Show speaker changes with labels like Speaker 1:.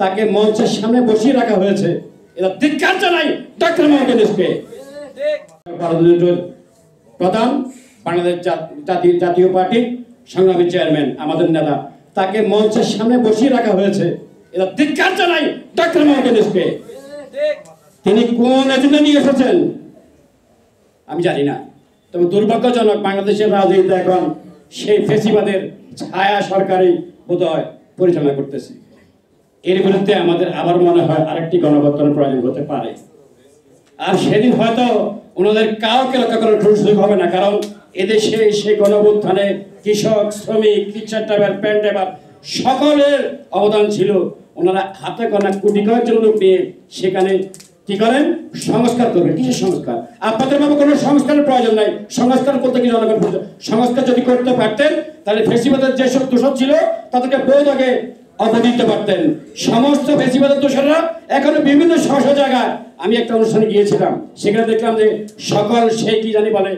Speaker 1: তাকে মঞ্চের সামনে বসিয়ে রাখা হয়েছে। এটা ধিক্কার জানাই ডক্টর মোহাম্মদ ইউনূসকে। প্রধান, বাংলাদেশ জাতীয় পার্টি সংগ্রামী চেয়ারম্যান, আমাদের নেতা, তাকে মঞ্চের সামনে বসিয়ে রাখা হয়েছে। এটা ধিক্কার জানাই ডক্টর মোহাম্মদ ইউনূসকে। তিনি কোন এজেন্ডা নিয়ে এসেছেন আমি জানি না, তবে দুর্ভাগ্যজনক বাংলাদেশের রাজনীতি এখন সেই ফেসিবাদের ছায়া সরকারই বোধহয় পরিচালনা করতেছে। এর বিরুদ্ধে আমাদের আবার মনে হয় আরেকটি গণঅভ্যুত্থানের প্রয়োজন হতে পারে। আর সেদিন হয়তো ওনাদের কাউকে রক্ষা করার সুযোগ হবে না, কারণ এদেশে সেই গণঅভ্যুত্থানে কৃষক, শ্রমিক, রিক্সা ড্রাইভার, প্যান ড্রাইভার সকলের অবদান ছিল। ওনারা হাতে গোনা কোটি কয়েকজন লোক নিয়ে সেখানে কি করেন, সংস্কার করবেন। কিসের সংস্কার? আপনাদের ভাবে কোনো সংস্কারের প্রয়োজন নাই। সংস্কার করতে কি জনগণ সংস্কার যদি করতে পারতেন তাহলে ফেসিবাদের যেসব দোষর ছিল তাদেরকে বহুত আগে অবধি দিতে পারতেন। সমস্ত ফেসিবাদের দোষররা এখনো বিভিন্ন জায়গায়, আমি একটা অনুষ্ঠানে গিয়েছিলাম, সেখানে দেখলাম যে সকল সেই কি জানি বলে